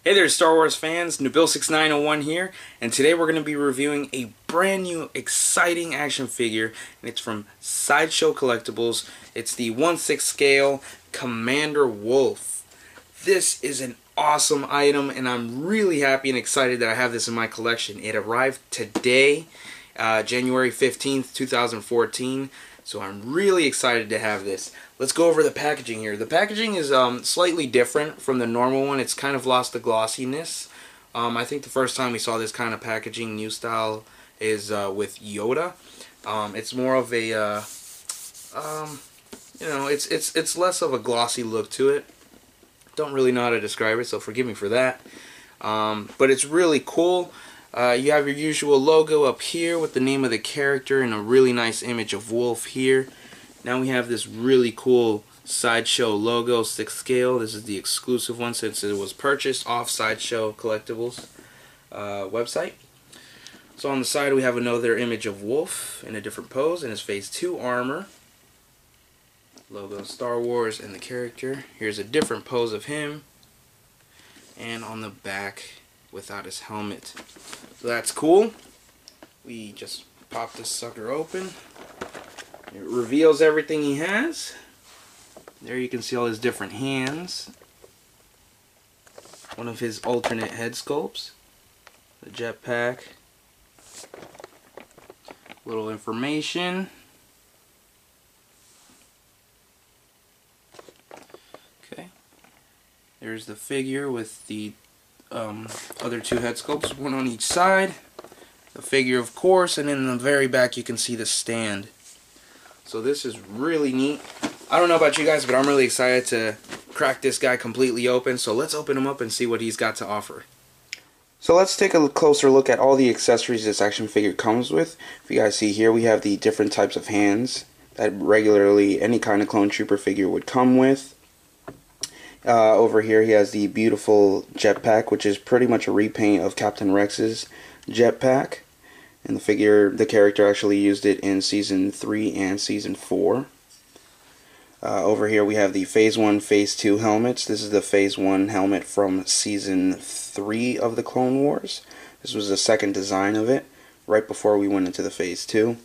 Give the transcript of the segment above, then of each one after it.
Hey there Star Wars fans, Nabil6901 here, and today we're going to be reviewing a brand new exciting action figure, and it's from Sideshow Collectibles. It's the 1/6 scale Commander Wolffe. This is an awesome item, and I'm really happy and excited that I have this in my collection. It arrived today, January 15th, 2014. So I'm really excited to have this. Let's go over the packaging here. The packaging is slightly different from the normal one. It's kind of lost the glossiness. I think the first time we saw this kind of packaging, new style, is with Yoda. It's more of a, you know, it's less of a glossy look to it. Don't really know how to describe it, so forgive me for that. But it's really cool. You have your usual logo up here with the name of the character and a really nice image of Wolffe here. Now we have this really cool Sideshow logo, 6th scale. This is the exclusive one since it was purchased off Sideshow Collectibles website. So on the side we have another image of Wolffe in a different pose in his Phase 2 armor. Logo Star Wars and the character. Here's a different pose of him. And on the back without his helmet. So that's cool. We just pop this sucker open. It reveals everything he has. There you can see all his different hands. One of his alternate head sculpts. The jetpack. Little information. Okay. There's the figure with the other two head sculpts, one on each side. The figure, of course, and in the very back you can see the stand. So this is really neat. I don't know about you guys, but I'm really excited to crack this guy completely open. So let's open him up and see what he's got to offer. So let's take a closer look at all the accessories this action figure comes with. If you guys see here, we have the different types of hands that regularly any kind of clone trooper figure would come with. Over here he has the beautiful jetpack, which is pretty much a repaint of Captain Rex's jetpack. And the character actually used it in Season 3 and Season 4. Over here we have the Phase 1, Phase 2 helmets. This is the Phase 1 helmet from Season 3 of the Clone Wars. This was the second design of it, right before we went into the Phase 2.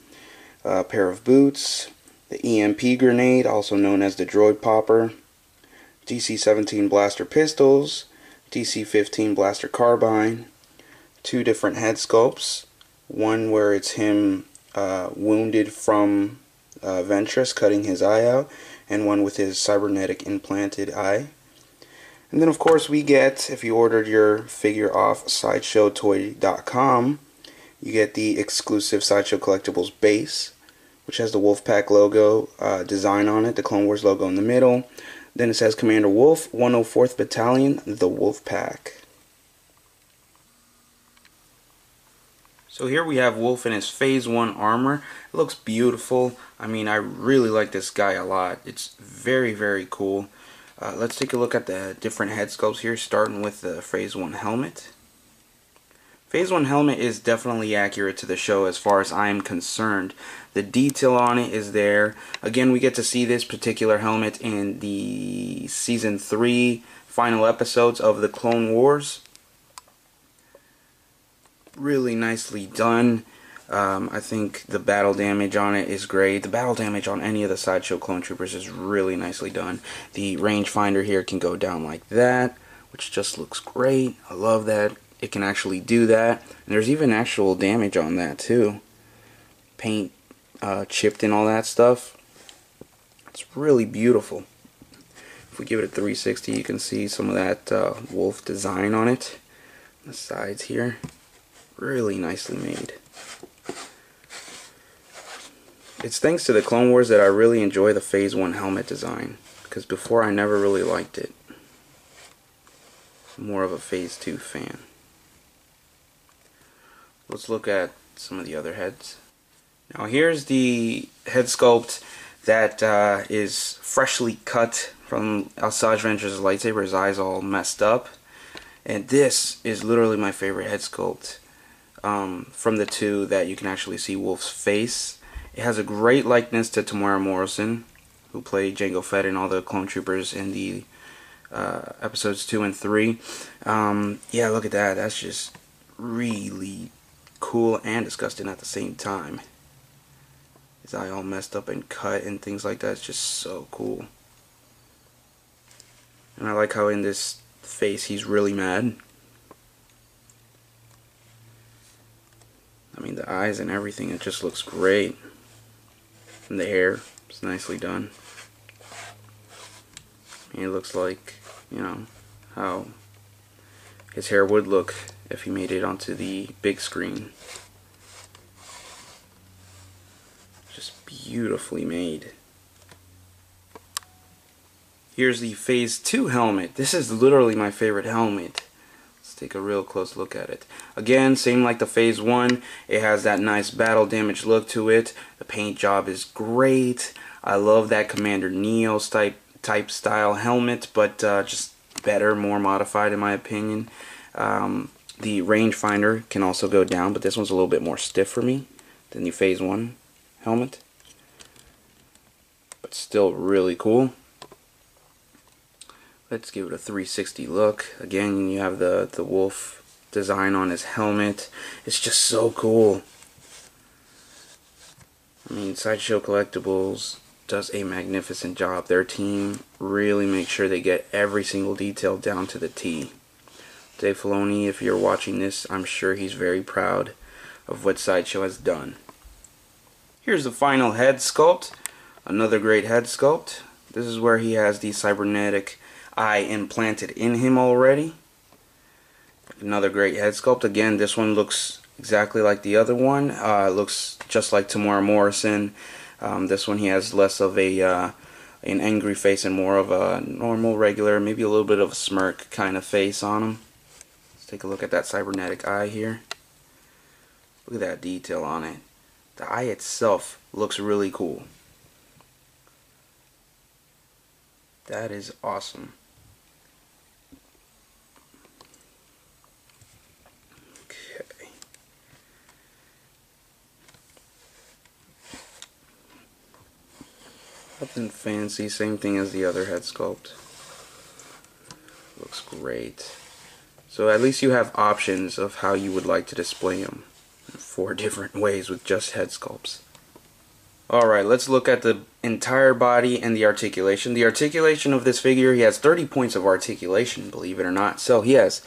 A pair of boots, the EMP grenade, also known as the droid popper, DC-17 blaster pistols, DC-15 blaster carbine, two different head sculpts, one where it's him wounded from Ventress cutting his eye out, and one with his cybernetic implanted eye. And then of course we get, if you ordered your figure off SideshowToy.com, you get the exclusive Sideshow Collectibles base, which has the Wolfpack logo design on it, the Clone Wars logo in the middle. Then it says Commander Wolffe, 104th Battalion, the Wolfpack. So here we have Wolffe in his Phase 1 armor. It looks beautiful. I mean, I really like this guy a lot. It's very, very cool. Let's take a look at the different head sculpts here, starting with the Phase 1 helmet. Phase 1 helmet is definitely accurate to the show as far as I am concerned. The detail on it is there. Again, we get to see this particular helmet in the Season 3 final episodes of the Clone Wars. Really nicely done. I think the battle damage on it is great. The battle damage on any of the Sideshow clone troopers is really nicely done. The rangefinder here can go down like that, which just looks great. I love that it can actually do that. And there's even actual damage on that too. Paint chipped and all that stuff. It's really beautiful. If we give it a 360, you can see some of that Wolffe design on it. The sides here. Really nicely made. It's thanks to the Clone Wars that I really enjoy the Phase 1 helmet design, because before I never really liked it. I'm more of a Phase 2 fan. Let's look at some of the other heads. Now here's the head sculpt that is freshly cut from Asajj Ventress's lightsaber. His eyes all messed up. And this is literally my favorite head sculpt from the two that you can actually see Wolffe's face. It has a great likeness to Tamara Morrison, who played Jango Fett and all the clone troopers in the episodes 2 and 3. Yeah, look at that. That's just really cool and disgusting at the same time. His eye all messed up and cut and things like that. It's just so cool. And I like how in this face he's really mad. I mean, the eyes and everything, it just looks great. And the hair is nicely done. And it looks like, you know, how his hair would look if he made it onto the big screen. Just beautifully made. Here's the Phase 2 helmet. This is literally my favorite helmet. Let's take a real close look at it. Again, same like the Phase 1. It has that nice battle damage look to it. The paint job is great. I love that Commander Neo's type style helmet, but just better, more modified in my opinion. The rangefinder can also go down, but this one's a little bit more stiff for me than the Phase 1 helmet. But still really cool. Let's give it a 360 look. Again, you have the Wolffe design on his helmet. It's just so cool. I mean, Sideshow Collectibles does a magnificent job. Their team really makes sure they get every single detail down to the T. Dave Filoni, if you're watching this, I'm sure he's very proud of what Sideshow has done. Here's the final head sculpt. Another great head sculpt. This is where he has the cybernetic eye implanted in him already. Another great head sculpt. Again, this one looks exactly like the other one. It looks just like Tamora Morrison. This one he has less of an angry face and more of a normal, regular, maybe a little bit of a smirk kind of face on him. Let's take a look at that cybernetic eye here. Look at that detail on it. The eye itself looks really cool. That is awesome. Okay. Nothing fancy, same thing as the other head sculpt. Looks great. So at least you have options of how you would like to display them. 4 different ways with just head sculpts. Alright, let's look at the entire body and the articulation. The articulation of this figure, he has 30 points of articulation, believe it or not. So he has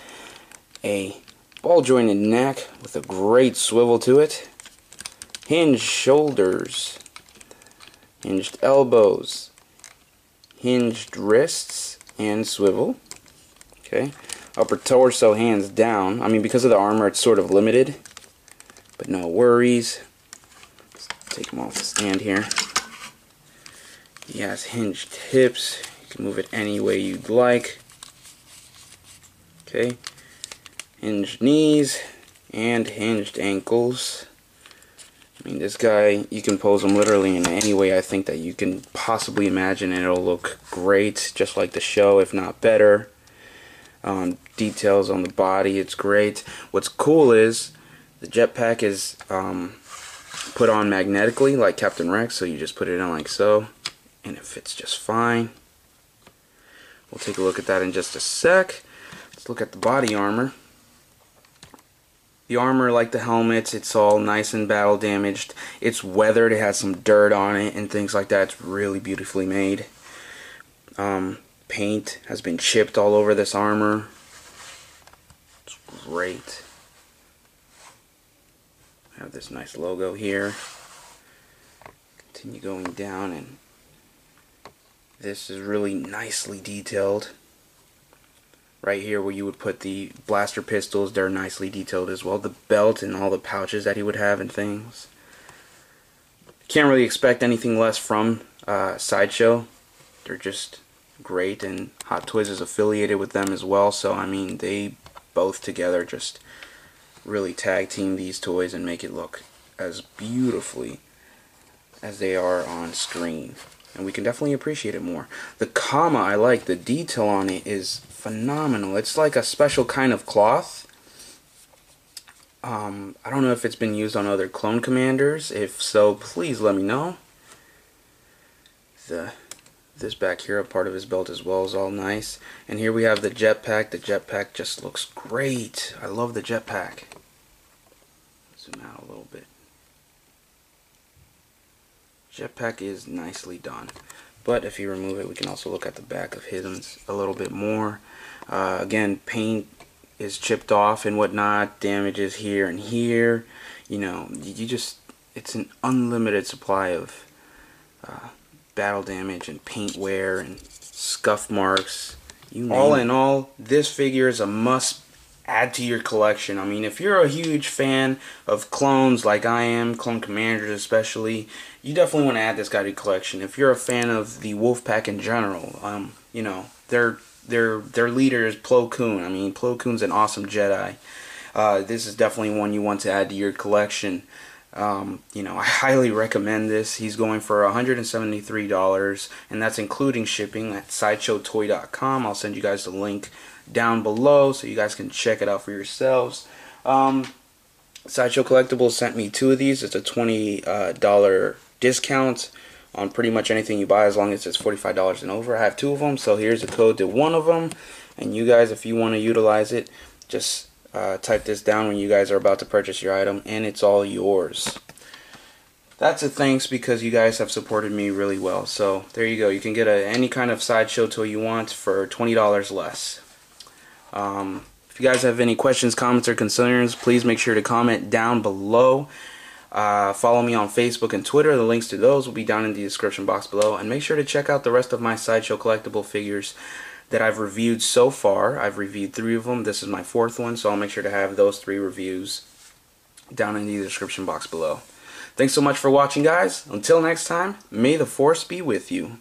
a ball jointed neck with a great swivel to it, hinged shoulders, hinged elbows, hinged wrists, and swivel. Okay, upper torso hands down. I mean, because of the armor, it's sort of limited, but no worries. Let's take him off the stand here. He has hinged hips. You can move it any way you'd like. Okay, hinged knees and hinged ankles. I mean, this guy, you can pose him literally in any way I think that you can possibly imagine, and it'll look great, just like the show, if not better. Details on the body, it's great. What's cool is the jetpack is put on magnetically like Captain Rex, so you just put it in like so, and it fits just fine. We'll take a look at that in just a sec. Let's look at the body armor. The armor, like the helmets, it's all nice and battle damaged. It's weathered, it has some dirt on it and things like that. It's really beautifully made. Paint has been chipped all over this armor. It's great. I have this nice logo here. Continue going down, and this is really nicely detailed. Right here where you would put the blaster pistols, they're nicely detailed as well. The belt and all the pouches that he would have and things. Can't really expect anything less from Sideshow. They're just great, and Hot Toys is affiliated with them as well, so I mean, they both together just really tag team these toys and make it look as beautifully as they are on screen, and we can definitely appreciate it more. The comma, I like. The detail on it is phenomenal. It's like a special kind of cloth. I don't know if it's been used on other clone commanders. If so, please let me know. The This back here, a part of his belt as well, is all nice. And here we have the jetpack. The jetpack just looks great. I love the jetpack. Zoom out a little bit. Jetpack is nicely done. But if you remove it, we can also look at the back of his a little bit more. Again, paint is chipped off and whatnot. Damages here and here. You know, it's an unlimited supply of battle damage and paint wear and scuff marks. All in all, this figure is a must add to your collection. I mean, if you're a huge fan of clones like I am, clone commanders especially, you definitely want to add this guy to your collection. If you're a fan of the Wolffe pack in general, you know, their leader is Plo Koon. I mean, Plo Koon's an awesome Jedi. This is definitely one you want to add to your collection. You know, I highly recommend this. He's going for $173, and that's including shipping at sideshowtoy.com. I'll send you guys the link down below so you guys can check it out for yourselves. Sideshow Collectibles sent me 2 of these. It's a $20 discount on pretty much anything you buy as long as it's $45 and over. I have 2 of them, so here's a code to 1 of them, and you guys, if you want to utilize it, just type this down when you guys are about to purchase your item, and it's all yours. That's a thanks because you guys have supported me really well. So there you go. You can get any kind of Sideshow toy you want for $20 less. If you guys have any questions, comments, or concerns, please make sure to comment down below. Follow me on Facebook and Twitter. The links to those will be down in the description box below. And make sure to check out the rest of my Sideshow collectible figures that I've reviewed so far. I've reviewed 3 of them. This is my 4th one, so I'll make sure to have those 3 reviews down in the description box below. Thanks so much for watching, guys. Until next time, may the Force be with you.